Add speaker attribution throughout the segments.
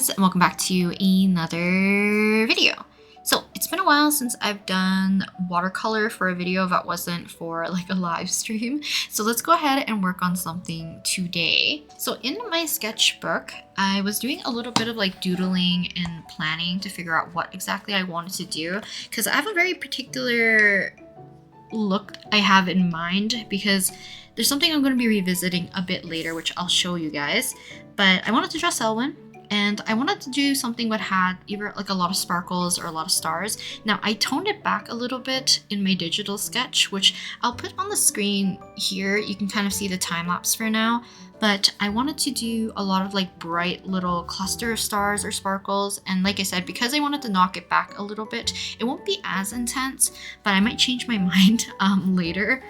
Speaker 1: guys, and welcome back to another video. So it's been a while since I've done watercolor for a video that wasn't for like a live stream. So let's go ahead and work on something today. So in my sketchbook, I was doing a little bit of like doodling and planning to figure out what exactly I wanted to do, because I have a very particular look I have in mind, because there's something I'm going to be revisiting a bit later, which I'll show you guys. But I wanted to draw Selwin, and I wanted to do something that had either like a lot of sparkles or a lot of stars. Now I toned it back a little bit in my digital sketch, which I'll put on the screen here. You can kind of see the time lapse for now. But I wanted to do a lot of like bright little cluster of stars or sparkles. And like I said, because I wanted to knock it back a little bit, it won't be as intense, but I might change my mind later.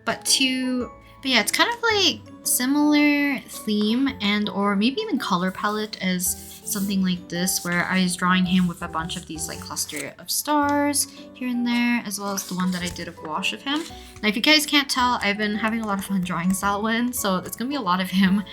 Speaker 1: But yeah, it's kind of like similar theme and or maybe even color palette as something like this, where I was drawing him with a bunch of these like cluster of stars here and there, as well as the one that I did of wash of him. Now if you guys can't tell, I've been having a lot of fun drawing Selwin, so it's gonna be a lot of him,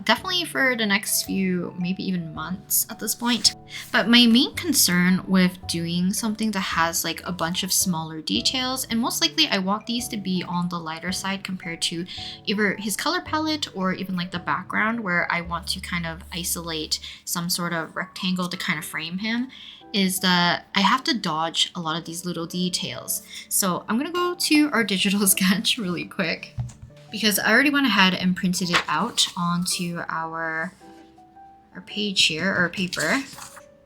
Speaker 1: definitely for the next few, maybe even months at this point. But my main concern with doing something that has like a bunch of smaller details, and most likely I want these to be on the lighter side compared to either his color palette or even like the background, where I want to kind of isolate some sort of rectangle to kind of frame him, is that I have to dodge a lot of these little details. So I'm gonna go to our digital sketch really quick, because I already went ahead and printed it out onto our page here, or paper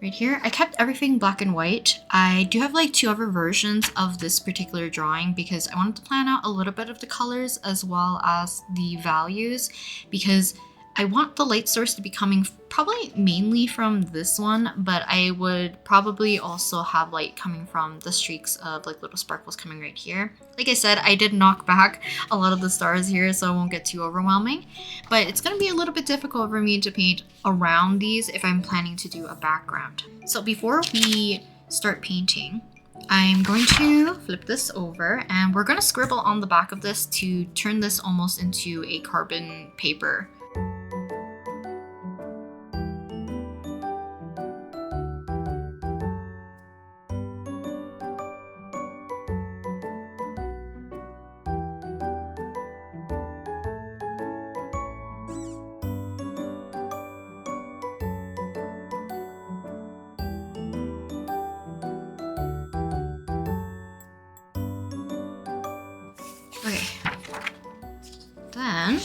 Speaker 1: right here. I kept everything black and white. I do have like two other versions of this particular drawing, because I wanted to plan out a little bit of the colors as well as the values, because I want the light source to be coming probably mainly from this one, but I would probably also have light coming from the streaks of like little sparkles coming right here. Like I said, I did knock back a lot of the stars here, so it won't get too overwhelming, but it's gonna be a little bit difficult for me to paint around these if I'm planning to do a background. So before we start painting, I'm going to flip this over, and we're gonna scribble on the back of this to turn this almost into a carbon paper. Okay, then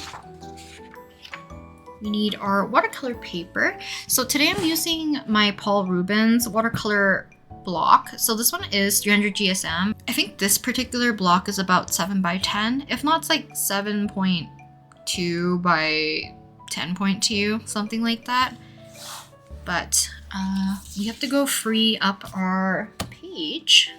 Speaker 1: we need our watercolor paper. So today I'm using my Rubens watercolor block. So this one is 300 GSM. I think this particular block is about 7 by 10. If not, it's like 7.2 by 10.2, something like that. But we have to go free up our page.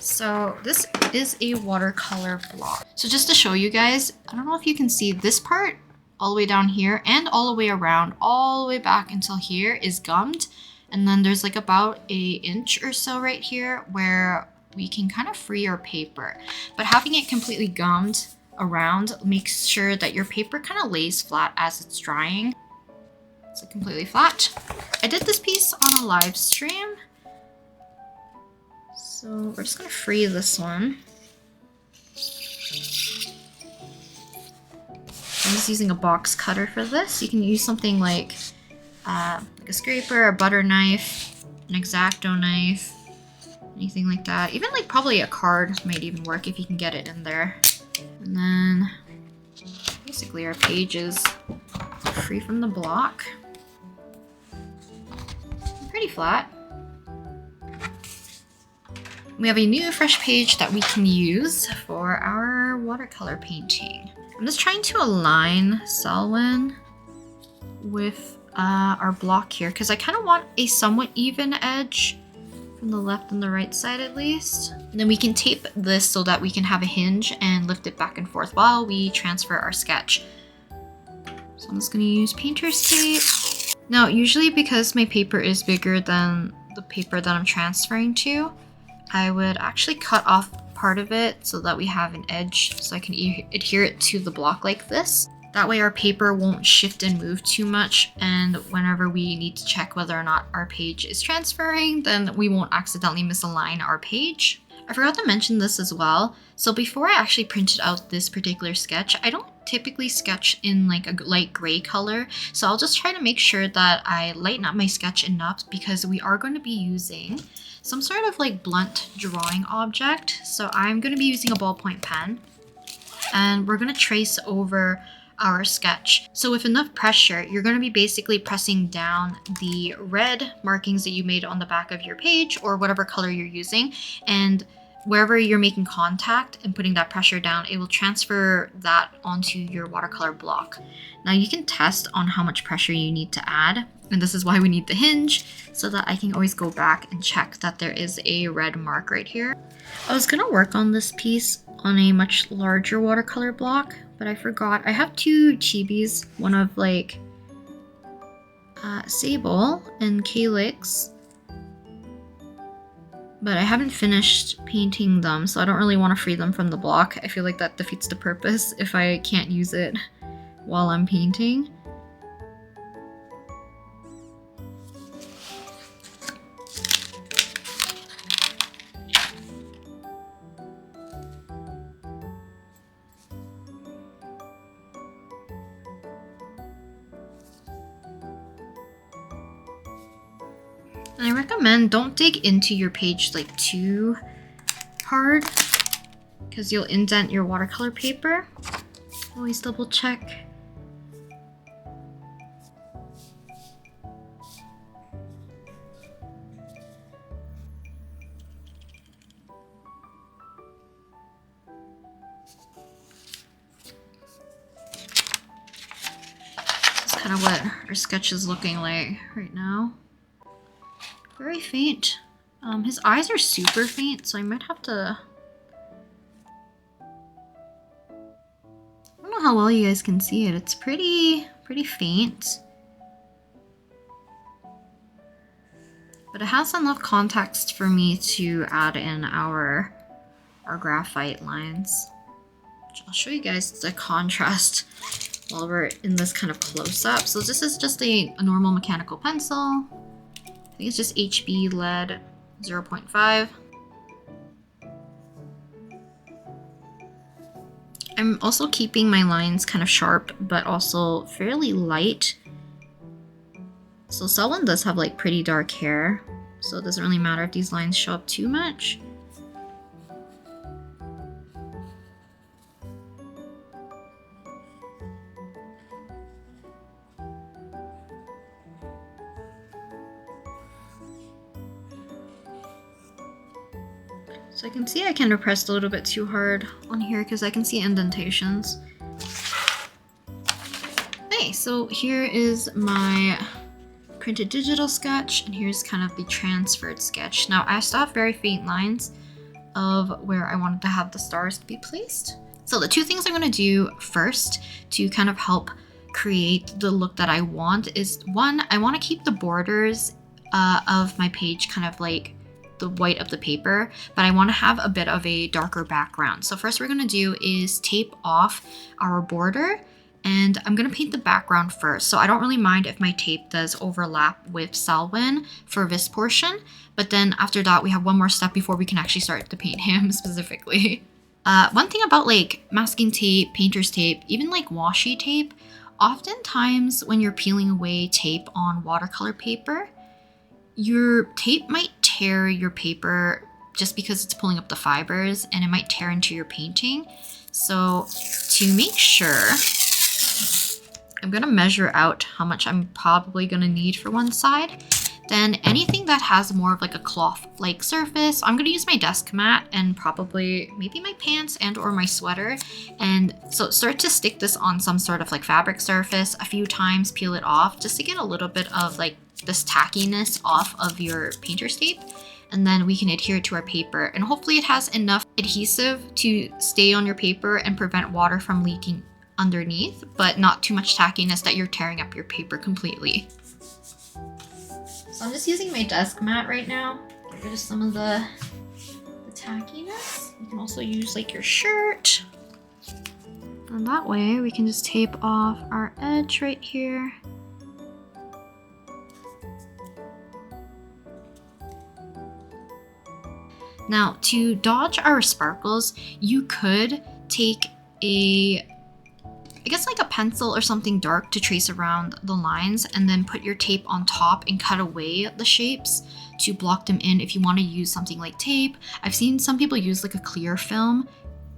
Speaker 1: So this is a watercolor block. So just to show you guys, I don't know if you can see this part all the way down here and all the way around, all the way back until here is gummed. And then there's like about an inch or so right here where we can kind of free our paper. But having it completely gummed around makes sure that your paper kind of lays flat as it's drying. It's like completely flat. I did this piece on a live stream, so we're just gonna free this one. I'm just using a box cutter for this. You can use something like a scraper, a butter knife, an X-Acto knife, anything like that. Even like probably a card might even work if you can get it in there. And then basically our page is free from the block. Pretty flat. We have a new fresh page that we can use for our watercolor painting. I'm just trying to align Selwin with our block here, because I kind of want a somewhat even edge from the left and the right side at least. And then we can tape this so that we can have a hinge and lift it back and forth while we transfer our sketch. So I'm just going to use painter's tape. Now usually, because my paper is bigger than the paper that I'm transferring to, I would actually cut off part of it so that we have an edge, so I can adhere it to the block like this. That way our paper won't shift and move too much, and whenever we need to check whether or not our page is transferring, then we won't accidentally misalign our page. I forgot to mention this as well. So before I actually printed out this particular sketch, I don't typically sketch in like a light gray color. So I'll just try to make sure that I lighten up my sketch enough, because we are going to be using some sort of like blunt drawing object. So I'm going to be using a ballpoint pen, and we're going to trace over our sketch. So with enough pressure, you're going to be basically pressing down the red markings that you made on the back of your page, or whatever color you're using, and wherever you're making contact and putting that pressure down, it will transfer that onto your watercolor block. Now you can test on how much pressure you need to add, and this is why we need the hinge, so that I can always go back and check that there is a red mark right here. I was gonna work on this piece on a much larger watercolor block, but I forgot. I have two chibis, one of like Sable and Calyx, but I haven't finished painting them, so I don't really want to free them from the block. I feel like that defeats the purpose if I can't use it while I'm painting. And I recommend don't dig into your page like too hard, because you'll indent your watercolor paper. Always double check. That's kind of what our sketch is looking like right now. Very faint. His eyes are super faint, so I might have to... I don't know how well you guys can see it. It's pretty faint. But it has enough context for me to add in our graphite lines. I'll show you guys the contrast while we're in this kind of close-up. So this is just a normal mechanical pencil. I think it's just HB lead 0.5. I'm also keeping my lines kind of sharp, but also fairly light. So Selwin does have like pretty dark hair, so it doesn't really matter if these lines show up too much. So I can see I kind of pressed a little bit too hard on here because I can see indentations. Okay, so here is my printed digital sketch, and here's kind of the transferred sketch. Now I still have very faint lines of where I wanted to have the stars be placed. So the two things I'm going to do first to kind of help create the look that I want is, one, I want to keep the borders of my page kind of like the white of the paper, but I want to have a bit of a darker background. So first we're going to do is tape off our border, and I'm going to paint the background first. So I don't really mind if my tape does overlap with Selwin for this portion, but then after that we have one more step before we can actually start to paint him specifically. One thing about like masking tape, painter's tape, even like washi tape, oftentimes when you're peeling away tape on watercolor paper, your tape might tear your paper just because it's pulling up the fibers, and it might tear into your painting. So to make sure, I'm gonna measure out how much I'm probably gonna need for one side. Then anything that has more of like a cloth-like surface, I'm gonna use my desk mat and probably maybe my pants and or my sweater. And so start to stick this on some sort of like fabric surface a few times, peel it off just to get a little bit of like this tackiness off of your painter's tape. And then we can adhere it to our paper, and hopefully it has enough adhesive to stay on your paper and prevent water from leaking underneath, but not too much tackiness that you're tearing up your paper completely. So I'm just using my desk mat right now. Get rid of some of the tackiness. You can also use like your shirt. And And that way we can just tape off our edge right here. Now, to dodge our sparkles, you could take I guess like a pencil or something dark to trace around the lines, and then put your tape on top and cut away the shapes to block them in if you want to use something like tape. I've seen some people use like a clear film,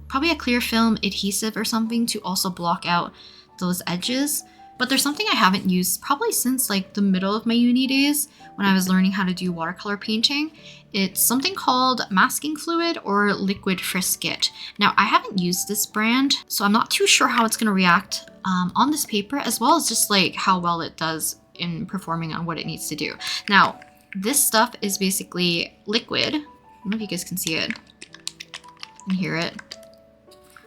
Speaker 1: probably a clear film adhesive or something, to also block out those edges. But there's something I haven't used probably since like the middle of my uni days when I was learning how to do watercolor painting. It's something called masking fluid or liquid Frisket. Now, I haven't used this brand, so I'm not too sure how it's going to react on this paper, as well as just like how well it does in performing on what it needs to do. Now, this stuff is basically liquid. I don't know if you guys can see it and hear it.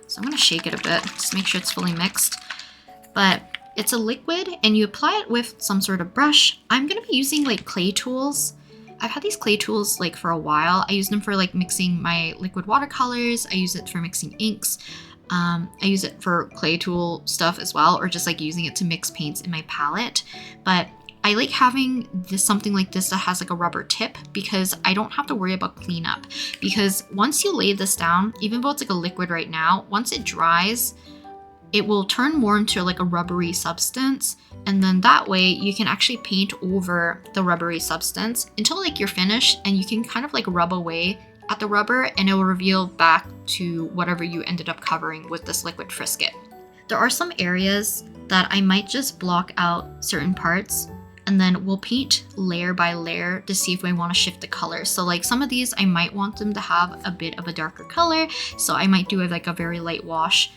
Speaker 1: So I'm going to shake it a bit just to make sure it's fully mixed. But it's a liquid and you apply it with some sort of brush. I'm going to be using like clay tools. I've had these clay tools like for a while. I use them for like mixing my liquid watercolors. I use it for mixing inks. I use it for clay tool stuff as well, or just like using it to mix paints in my palette. But I like having something like this that has like a rubber tip, because I don't have to worry about cleanup. Because once you lay this down, even though it's like a liquid right now, once it dries, it will turn more into like a rubbery substance. And then that way you can actually paint over the rubbery substance until like you're finished, and you can kind of like rub away at the rubber and it will reveal back to whatever you ended up covering with this liquid Frisket. There are some areas that I might just block out certain parts, and then we'll paint layer by layer to see if we want to shift the color. So like some of these I might want them to have a bit of a darker color, so I might do like a very light wash,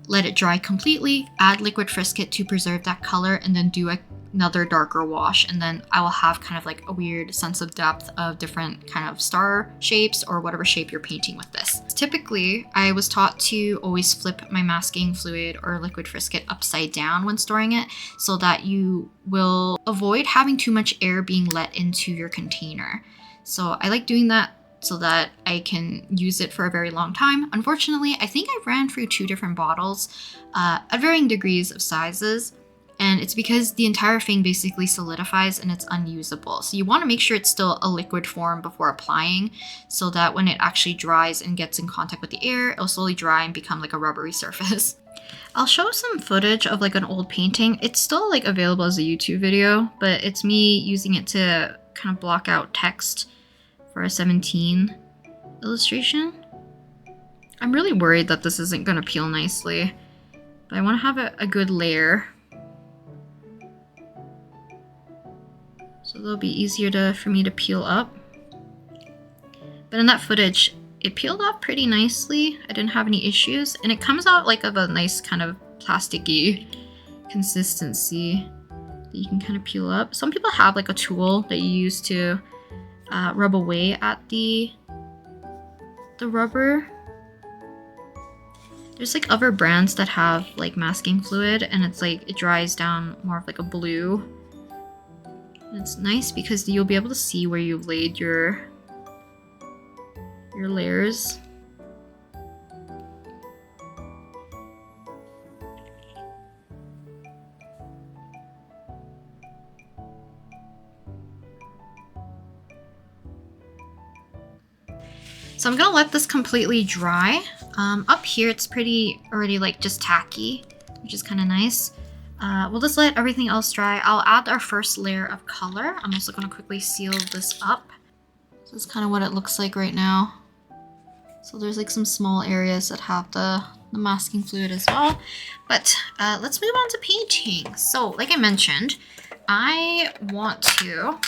Speaker 1: let it dry completely, add liquid Frisket to preserve that color, and then do another darker wash. And then I will have kind of like a weird sense of depth of different kind of star shapes or whatever shape you're painting with this. Typically, I was taught to always flip my masking fluid or liquid Frisket upside down when storing it, so that you will avoid having too much air being let into your container. So I like doing that so that I can use it for a very long time. Unfortunately, I think I ran through 2 different bottles at varying degrees of sizes, and it's because the entire thing basically solidifies and it's unusable. So you want to make sure it's still a liquid form before applying, so that when it actually dries and gets in contact with the air, it'll slowly dry and become like a rubbery surface. I'll show some footage of like an old painting. It's still like available as a YouTube video, but it's me using it to kind of block out text for a 17 illustration. I'm really worried that this isn't going to peel nicely, but I want to have a good layer, so they'll be easier for me to peel up. But in that footage, it peeled off pretty nicely. I didn't have any issues, and it comes out like of a nice kind of plasticky consistency that you can kind of peel up. Some people have like a tool that you use to rub away at the rubber. There's like other brands that have like masking fluid, and it's like it dries down more of like a blue. And it's nice because you'll be able to see where you've laid your layers. So I'm gonna let this completely dry. Up here it's pretty already like just tacky, which is kind of nice. We'll just let everything else dry. I'll add our first layer of color. I'm also gonna quickly seal this up. So this is kind of what it looks like right now. So there's like some small areas that have the masking fluid as well. But let's move on to painting. So like I mentioned, I want to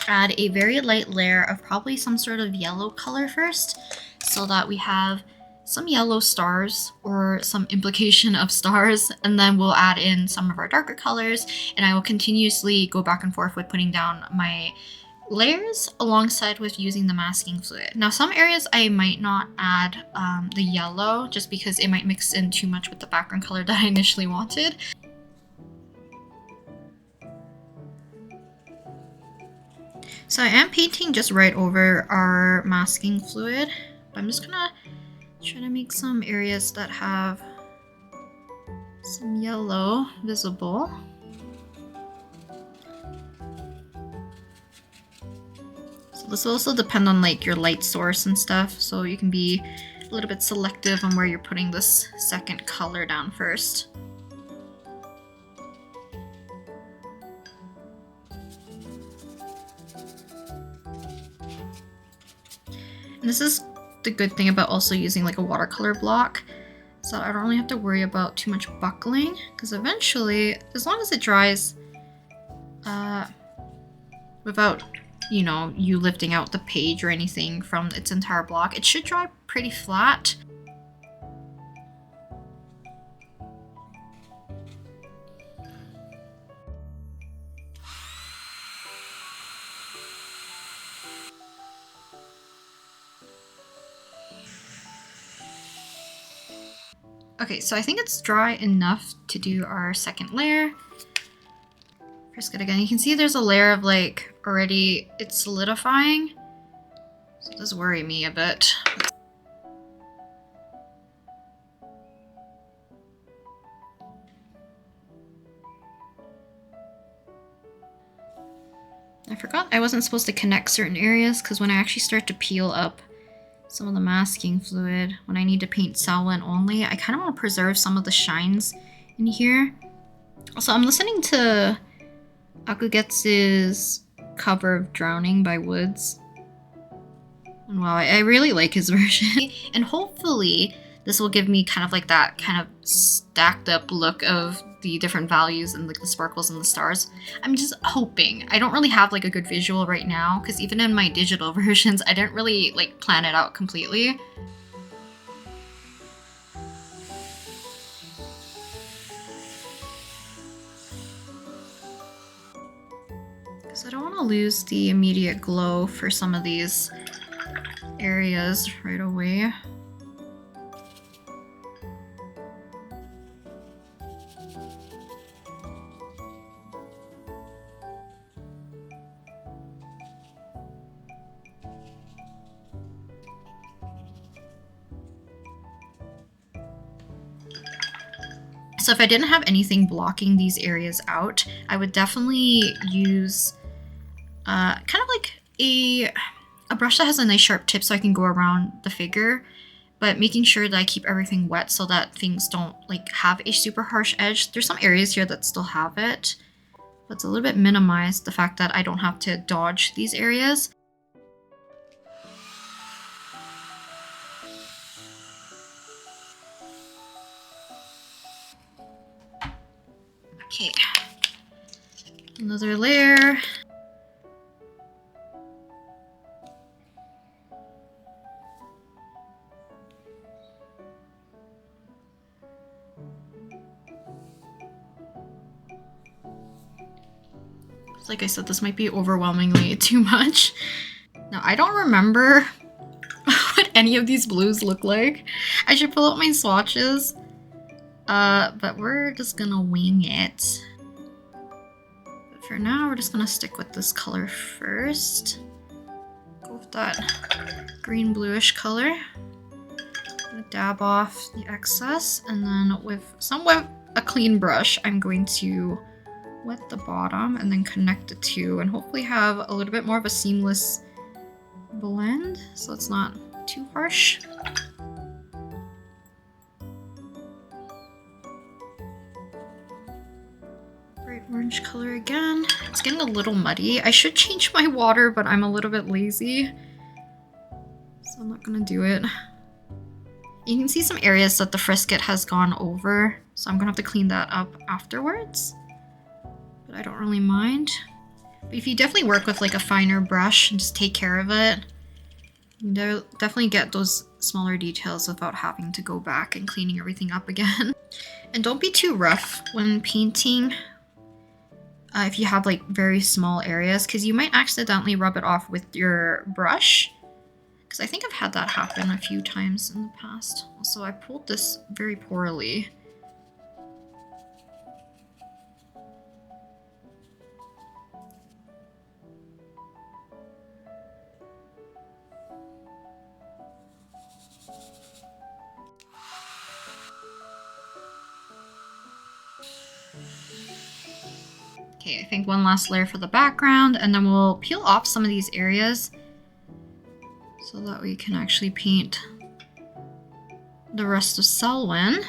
Speaker 1: add a very light layer of probably some sort of yellow color first, so that we have some yellow stars or some implication of stars, and then we'll add in some of our darker colors, and I will continuously go back and forth with putting down my layers alongside with using the masking fluid. Now some areas I might not add the yellow just because it might mix in too much with the background color that I initially wanted. So I am painting just right over our masking fluid, but I'm just gonna try to make some areas that have some yellow visible. So this will also depend on like your light source and stuff, so you can be a little bit selective on where you're putting this second color down first. And this is the good thing about also using like a watercolor block, so I don't really have to worry about too much buckling, because eventually, as long as it dries without, you know, you lifting out the page or anything from its entire block, it should dry pretty flat. Okay, so I think it's dry enough to do our second layer. Frisket again. You can see there's a layer of like already it's solidifying. So it does worry me a bit. I forgot I wasn't supposed to connect certain areas, because when I actually start to peel up some of the masking fluid, when I need to paint Selwin only, I kind of want to preserve some of the shines in here. Also, I'm listening to Akugetsu's cover of Drowning by Woods. And wow, I really like his version. And hopefully this will give me kind of like that kind of stacked up look of the different values and like the sparkles and the stars. I'm just hoping. I don't really have like a good visual right now, because even in my digital versions, I didn't really like plan it out completely. Because I don't want to lose the immediate glow for some of these areas right away. So if I didn't have anything blocking these areas out, I would definitely use kind of like a brush that has a nice sharp tip so I can go around the figure, but making sure that I keep everything wet so that things don't like have a super harsh edge. There's some areas here that still have it, but it's a little bit minimized, the fact that I don't have to dodge these areas. Okay, another layer. Like I said, this might be overwhelmingly too much. Now, I don't remember what any of these blues look like. I should pull out my swatches. But we're just gonna wing it. But for now, we're just gonna stick with this color first. Go with that green bluish color. I'm gonna dab off the excess, and then with a clean brush, I'm going to wet the bottom and then connect the two, and hopefully have a little bit more of a seamless blend, so it's not too harsh. Bright orange color again. It's getting a little muddy. I should change my water, but I'm a little bit lazy, so I'm not gonna do it. You can see some areas that the Frisket has gone over, so I'm gonna have to clean that up afterwards, but I don't really mind. But if you definitely work with like a finer brush and just take care of it, you definitely get those smaller details without having to go back and cleaning everything up again. And don't be too rough when painting if you have like very small areas, because you might accidentally rub it off with your brush. Because I think I've had that happen a few times in the past. Also, I pulled this very poorly. Okay, I think one last layer for the background, and then we'll peel off some of these areas so that we can actually paint the rest of Selwin.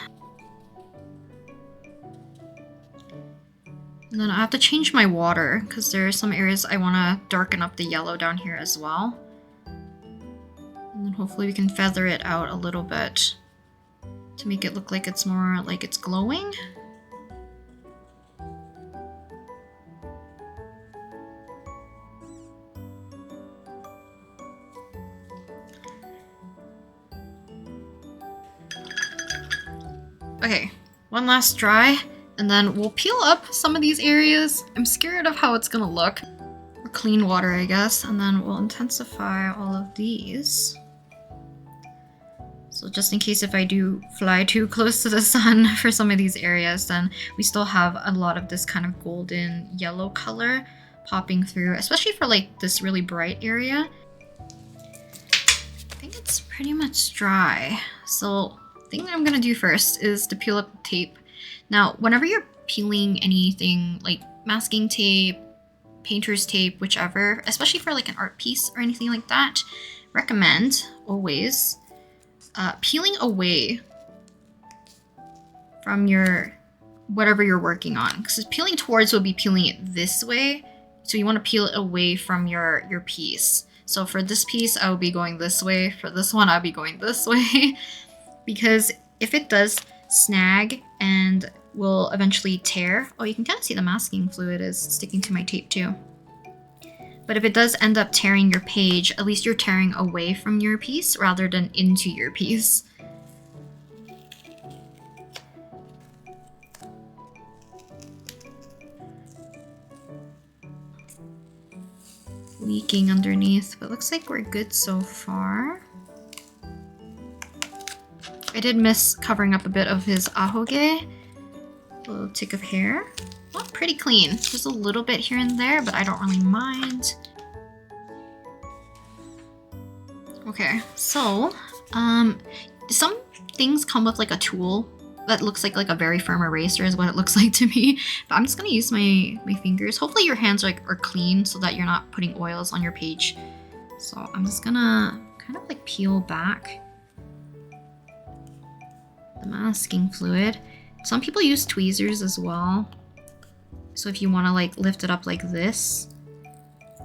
Speaker 1: And then I have to change my water because there are some areas I want to darken up the yellow down here as well. And then hopefully we can feather it out a little bit to make it look like it's more like it's glowing. Okay, one last dry, and then we'll peel up some of these areas. I'm scared of how it's gonna look. Or clean water, I guess, and then we'll intensify all of these. So just in case if I do fly too close to the sun for some of these areas, then we still have a lot of this kind of golden yellow color popping through, especially for like this really bright area. I think it's pretty much dry. So the thing that I'm gonna do first is to peel up the tape. Now, whenever you're peeling anything like masking tape, painter's tape, whichever, especially for like an art piece or anything like that, recommend always peeling away from your whatever you're working on, because peeling towards will be peeling it this way, so you want to peel it away from your piece. So for this piece I will be going this way, for this one I'll be going this way because if it does snag and will eventually tear, oh, you can kind of see the masking fluid is sticking to my tape too. But if it does end up tearing your page, at least you're tearing away from your piece rather than into your piece. Leaking underneath, but looks like we're good so far. I did miss covering up a bit of his ahoge. A little tick of hair. Oh, pretty clean. Just a little bit here and there, but I don't really mind. Okay, so some things come with like a tool that looks like a very firm eraser is what it looks like to me. But I'm just gonna use my fingers. Hopefully your hands are clean so that you're not putting oils on your page. So I'm just gonna kind of like peel back the masking fluid. Some people use tweezers as well. So if you want to like lift it up like this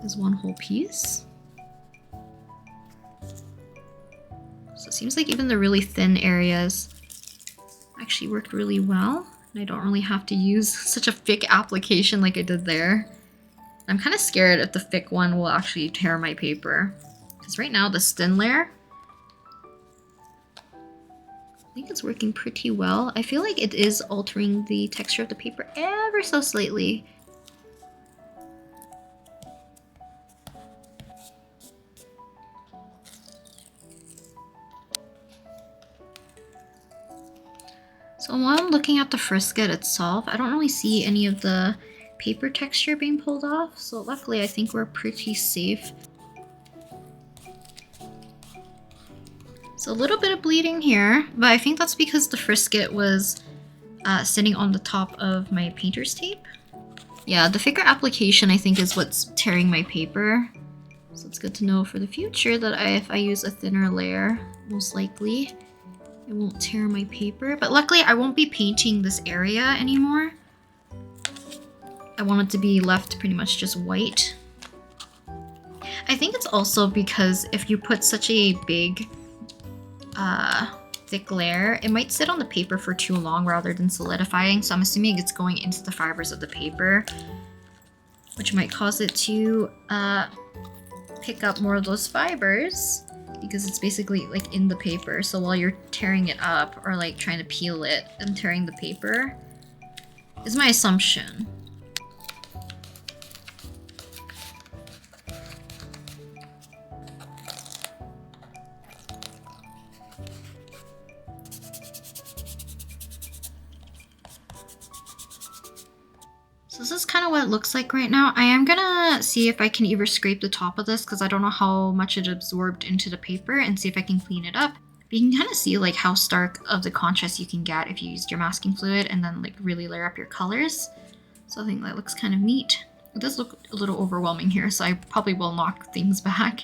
Speaker 1: as one whole piece. So it seems like even the really thin areas actually worked really well. And I don't really have to use such a thick application like I did there. I'm kind of scared if the thick one will actually tear my paper. Because right now this thin layer, I think it's working pretty well. I feel like it is altering the texture of the paper ever so slightly. So while I'm looking at the frisket itself, I don't really see any of the paper texture being pulled off. So luckily I think we're pretty safe. So a little bit of bleeding here, but I think that's because the frisket was sitting on the top of my painter's tape. Yeah, the thicker application I think is what's tearing my paper. So it's good to know for the future that if I use a thinner layer, most likely it won't tear my paper. But luckily I won't be painting this area anymore. I want it to be left pretty much just white. I think it's also because if you put such a big thick layer, it might sit on the paper for too long rather than solidifying. So I'm assuming it's going into the fibers of the paper, which might cause it to pick up more of those fibers because it's basically like in the paper. So while you're tearing it up or like trying to peel it and tearing the paper, is my assumption. So this is kind of what it looks like right now. I am gonna see if I can either scrape the top of this because I don't know how much it absorbed into the paper and see if I can clean it up. But you can kind of see like how stark of the contrast you can get if you used your masking fluid and then like really layer up your colors. So I think that looks kind of neat. It does look a little overwhelming here, so I probably will knock things back.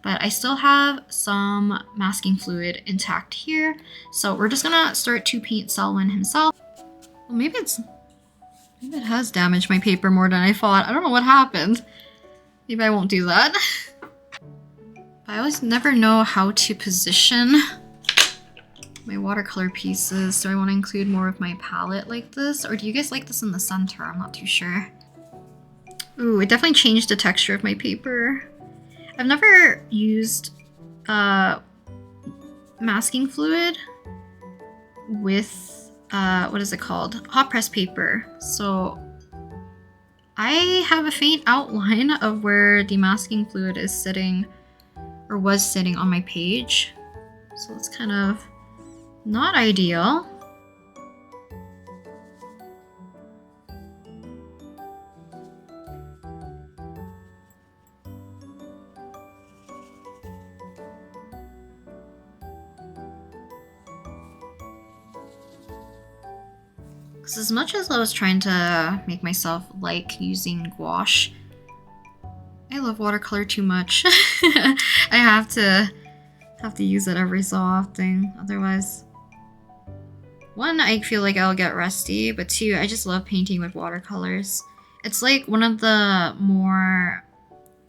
Speaker 1: But I still have some masking fluid intact here. So we're just gonna start to paint Selwin himself. Well, maybe it has damaged my paper more than I thought. I don't know what happened. Maybe I won't do that. But I always never know how to position my watercolor pieces. Do I want to include more of my palette like this? Or do you guys like this in the center? I'm not too sure. Ooh, it definitely changed the texture of my paper. I've never used masking fluid with, what is it called? Hot press paper. So I have a faint outline of where the masking fluid is sitting or was sitting on my page. So it's kind of not ideal. Because as much as I was trying to make myself like using gouache, I love watercolor too much. I have to use it every so often. Otherwise, one, I feel like I'll get rusty, but two, I just love painting with watercolors. It's like one of the more,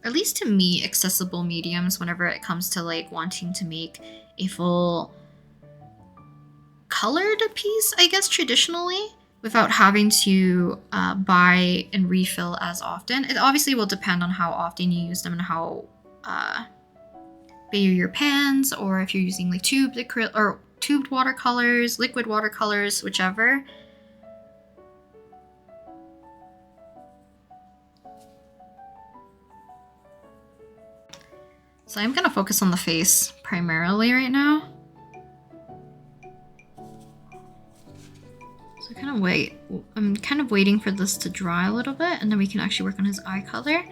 Speaker 1: at least to me, accessible mediums whenever it comes to like wanting to make a full colored piece, I guess, traditionally, without having to buy and refill as often. It obviously will depend on how often you use them and how big your pans, or if you're using like tubed watercolors, liquid watercolors, whichever. So I'm gonna focus on the face primarily right now. So I'm kind of waiting for this to dry a little bit, and then we can actually work on his eye color.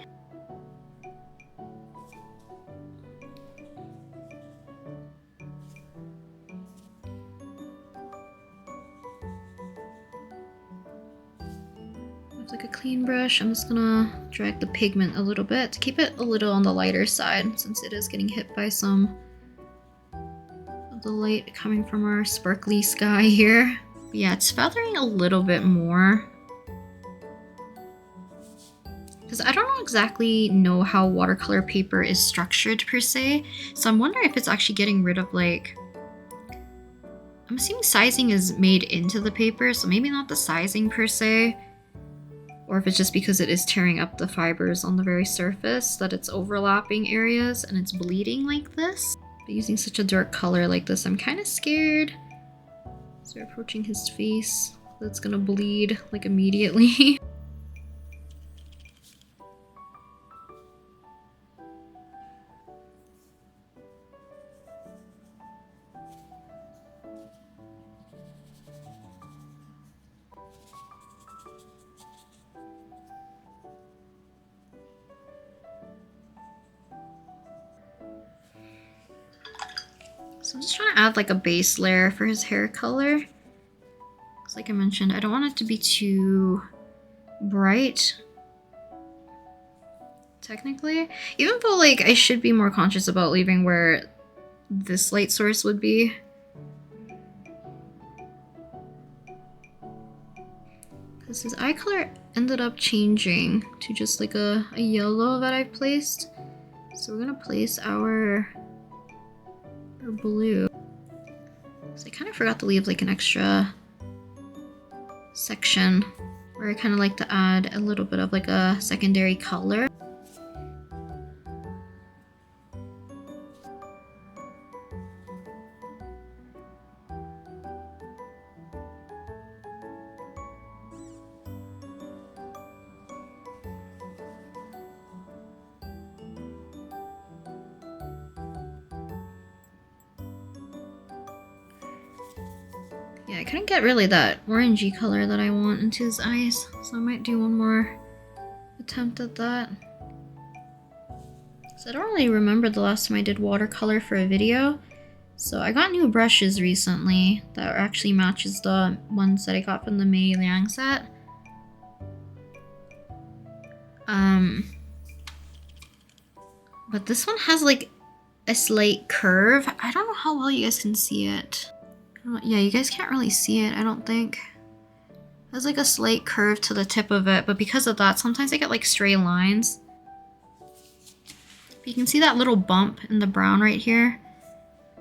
Speaker 1: With like a clean brush, I'm just gonna drag the pigment a little bit to keep it a little on the lighter side, since it is getting hit by some of the light coming from our sparkly sky here. But yeah, it's feathering a little bit more. Because I don't exactly know how watercolor paper is structured per se, so I'm wondering if it's actually getting rid of like, I'm assuming sizing is made into the paper, so maybe not the sizing per se, or if it's just because it is tearing up the fibers on the very surface that it's overlapping areas and it's bleeding like this. But using such a dark color like this, I'm kind of scared. So we're approaching his face, that's gonna bleed like immediately. So I'm just trying to add like a base layer for his hair color. Because like I mentioned, I don't want it to be too bright, technically. Even though like I should be more conscious about leaving where this light source would be. Because his eye color ended up changing to just like a yellow that I've placed. So we're gonna place our blue. So I kind of forgot to leave like an extra section where I kind of like to add a little bit of like a secondary color. Yeah, I couldn't get really that orangey color that I want into his eyes, so I might do one more attempt at that. So I don't really remember the last time I did watercolor for a video, So I got new brushes recently that actually matches the ones that I got from the Mei Liang set. But this one has like a slight curve. I don't know how well you guys can see it. Yeah, you guys can't really see it, I don't think. It has like a slight curve to the tip of it, but because of that, sometimes I get like stray lines. But you can see that little bump in the brown right here.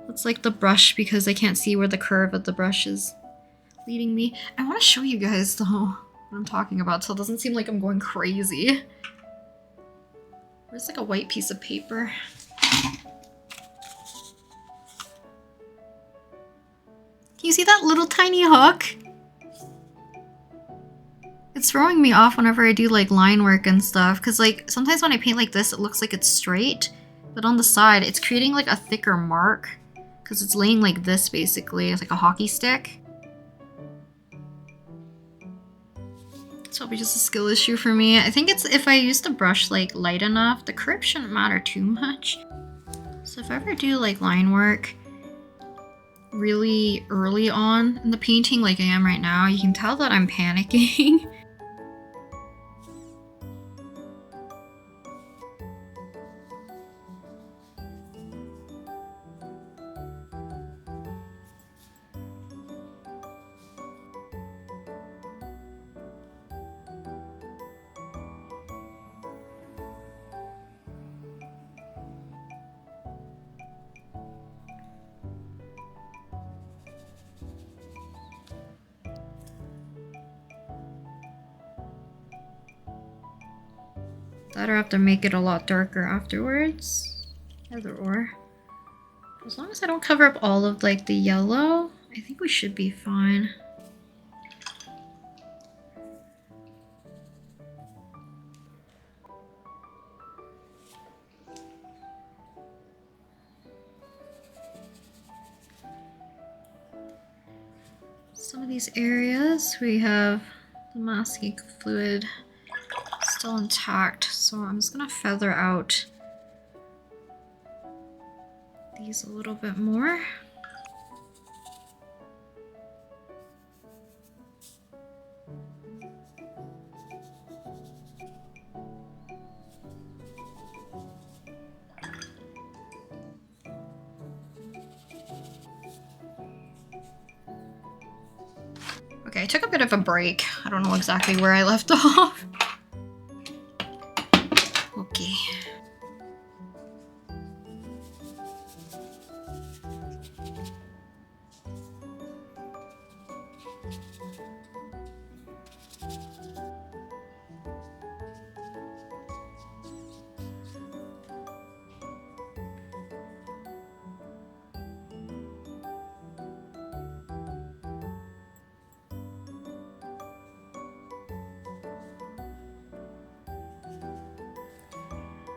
Speaker 1: It's like the brush because I can't see where the curve of the brush is leading me. I want to show you guys though what I'm talking about so it doesn't seem like I'm going crazy. There's like a white piece of paper. Can you see that little tiny hook? It's throwing me off whenever I do like line work and stuff because like sometimes when I paint like this it looks like it's straight, but on the side it's creating like a thicker mark because it's laying like this basically. It's like a hockey stick. It's probably just a skill issue for me. I think it's if I use the brush like light enough, the curve shouldn't matter too much. So if I ever do like line work really early on in the painting like I am right now, you can tell that I'm panicking. That or have to make it a lot darker afterwards. Either or. As long as I don't cover up all of like the yellow, I think we should be fine. Some of these areas we have the masking fluid still intact, so I'm just gonna feather out these a little bit more. Okay, I took a bit of a break. I don't know exactly where I left off. Okay.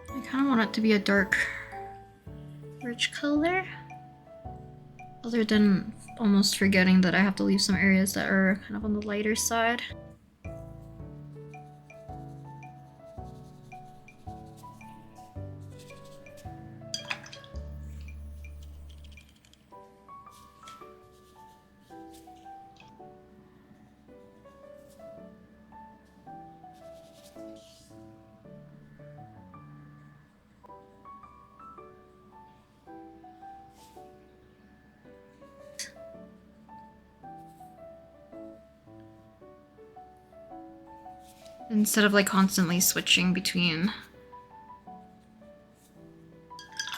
Speaker 1: I kind of want it to be a dark, rich color. Other than almost forgetting that I have to leave some areas that are kind of on the lighter side. Instead of like constantly switching between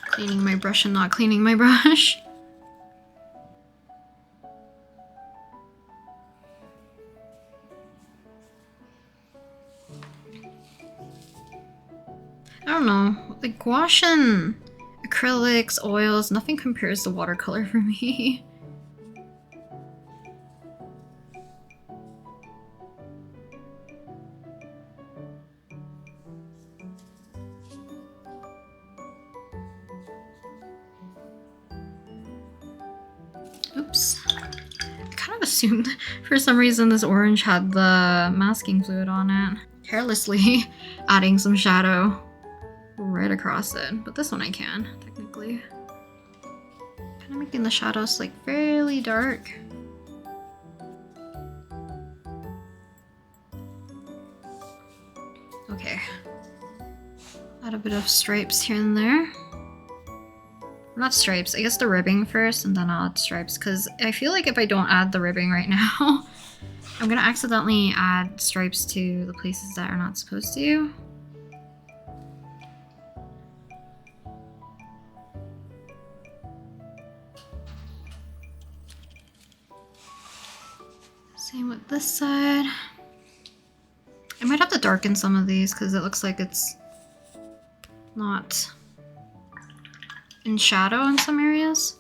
Speaker 1: cleaning my brush and not cleaning my brush. I don't know, like gouache and acrylics, oils, nothing compares to watercolor for me. Oops. I kind of assumed for some reason this orange had the masking fluid on it. Carelessly adding some shadow right across it. But this one I can, technically. Kind of making the shadows like fairly dark. Okay. Add a bit of stripes here and there. Not stripes, I guess the ribbing first and then I'll add stripes, because I feel like if I don't add the ribbing right now, I'm gonna accidentally add stripes to the places that are not supposed to. Same with this side. I might have to darken some of these because it looks like it's not in shadow in some areas.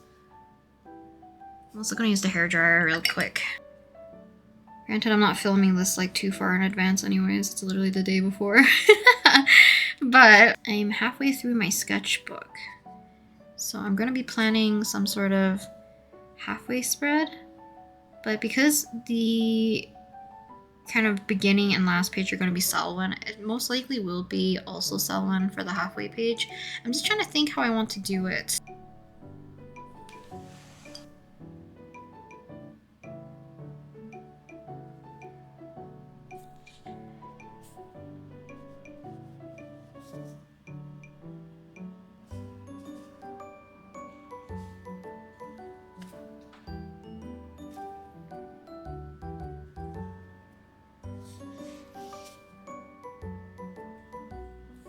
Speaker 1: I'm also gonna use the hairdryer real quick. Granted, I'm not filming this like too far in advance anyways, it's literally the day before. But I'm halfway through my sketchbook. So I'm gonna be planning some sort of halfway spread. But because the kind of beginning and last page are going to be Selwin, it most likely will be also Selwin for the halfway page. I'm just trying to think how I want to do it.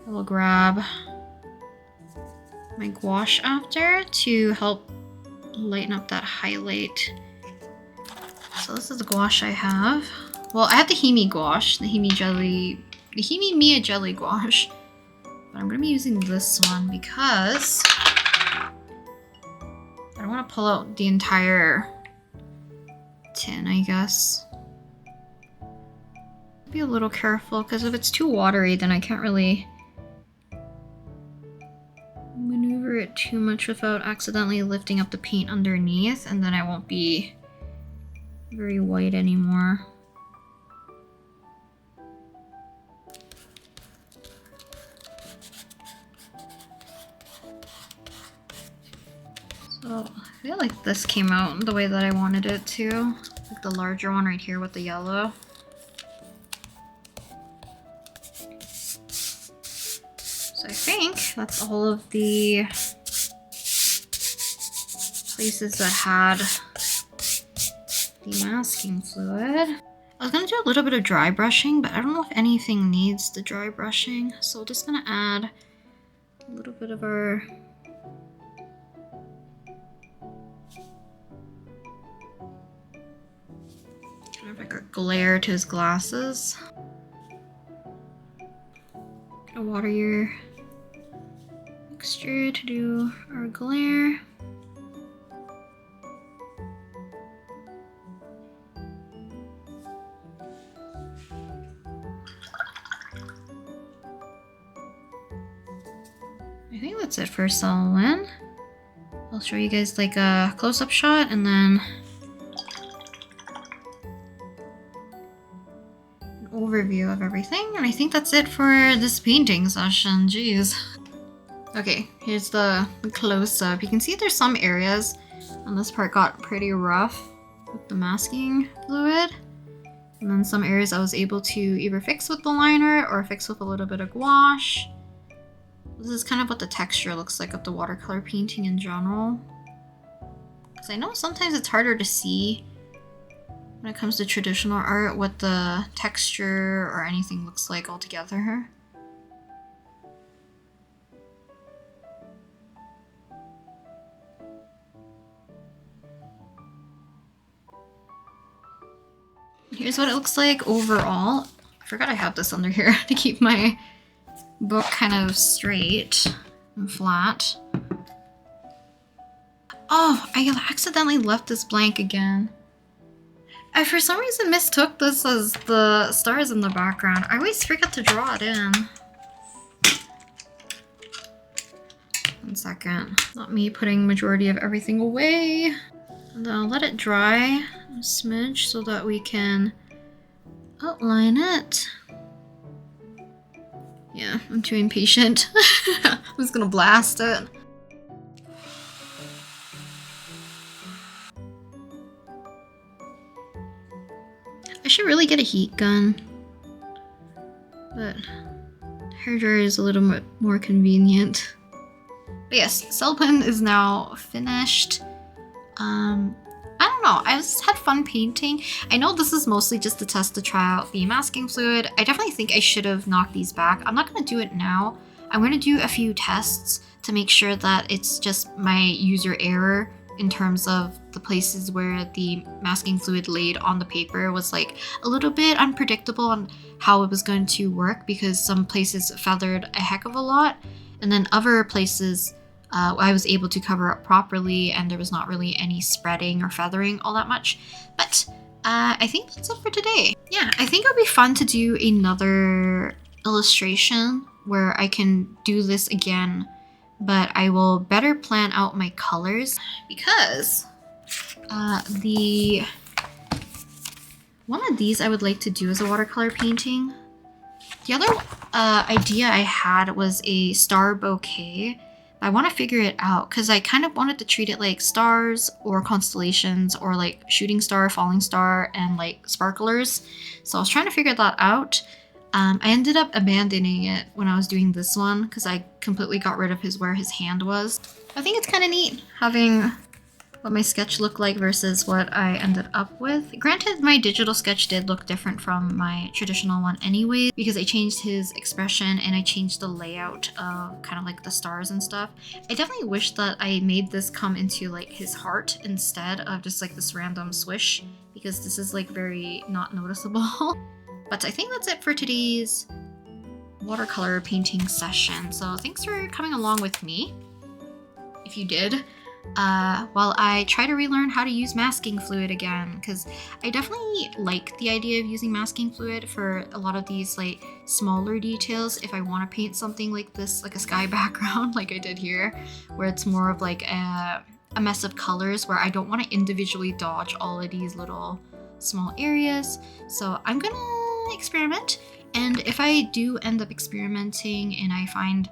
Speaker 1: I will grab my gouache after to help lighten up that highlight. So this is the gouache I have. Well, I have the Himi gouache, the Himi Mia Jelly gouache. But I'm going to be using this one because I don't want to pull out the entire tin, I guess. Be a little careful because if it's too watery, then I can't really maneuver it too much without accidentally lifting up the paint underneath, and then I won't be very white anymore. So I feel like this came out the way that I wanted it to, like the larger one right here with the yellow. So I think that's all of the places that had the masking fluid. I was gonna do a little bit of dry brushing, but I don't know if anything needs the dry brushing. So we're just gonna add a little bit of our kind of like a glare to his glasses. Gonna water your mixture to do our glare. I think that's it for Selwin. I'll show you guys like a close-up shot and then an overview of everything. And I think that's it for this painting session. Jeez. Okay, here's the close-up. You can see there's some areas and this part got pretty rough with the masking fluid. And then some areas I was able to either fix with the liner or fix with a little bit of gouache. This is kind of what the texture looks like of the watercolor painting in general. Because I know sometimes it's harder to see when it comes to traditional art what the texture or anything looks like altogether. Here's what it looks like overall. I forgot I have this under here to keep my book kind of straight and flat. Oh, I accidentally left this blank again. I for some reason mistook this as the stars in the background. I always forget to draw it in. 1 second. Not me putting majority of everything away. And then I'll let it dry a smidge so that we can outline it. Yeah, I'm too impatient. I'm just gonna blast it. I should really get a heat gun, but hairdryer is a little bit more convenient. But yes, Selwin is now finished. I don't know, I just had fun painting. I know this is mostly just to test to try out the masking fluid. I definitely think I should have knocked these back. I'm not gonna do it now. I'm gonna do a few tests to make sure that it's just my user error in terms of the places where the masking fluid laid on the paper was like a little bit unpredictable on how it was going to work, because some places feathered a heck of a lot and then other places I was able to cover up properly and there was not really any spreading or feathering all that much. But I think that's it for today. Yeah, I think it'll be fun to do another illustration where I can do this again, but I will better plan out my colors, because one of these I would like to do as a watercolor painting. The other idea I had was a star bouquet. I want to figure it out because I kind of wanted to treat it like stars or constellations or like shooting star, falling star, and like sparklers. So I was trying to figure that out. I ended up abandoning it when I was doing this one because I completely got rid of where his hand was. I think it's kind of neat having what my sketch looked like versus what I ended up with. Granted, my digital sketch did look different from my traditional one anyway, because I changed his expression and I changed the layout of kind of like the stars and stuff. I definitely wish that I made this come into like his heart instead of just like this random swish, because this is like very not noticeable. But I think that's it for today's watercolor painting session. So thanks for coming along with me, if you did. While I try to relearn how to use masking fluid again, because I definitely like the idea of using masking fluid for a lot of these like smaller details if I want to paint something like this, like a sky background like I did here, where it's more of like a mess of colors where I don't want to individually dodge all of these little small areas. So I'm gonna experiment, and if I do end up experimenting and I find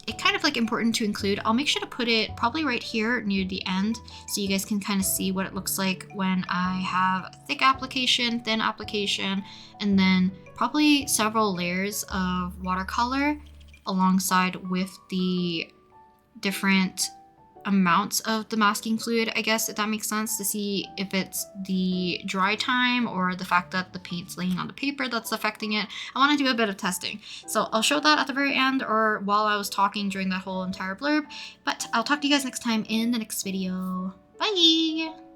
Speaker 1: it kind of like important to include, I'll make sure to put it probably right here near the end so you guys can kind of see what it looks like when I have thick application, thin application, and then probably several layers of watercolor alongside with the different amounts of the masking fluid, I guess, if that makes sense, to see if it's the dry time or the fact that the paint's laying on the paper that's affecting it. I want to do a bit of testing, so I'll show that at the very end or while I was talking during that whole entire blurb. But I'll talk to you guys next time in the next video. Bye!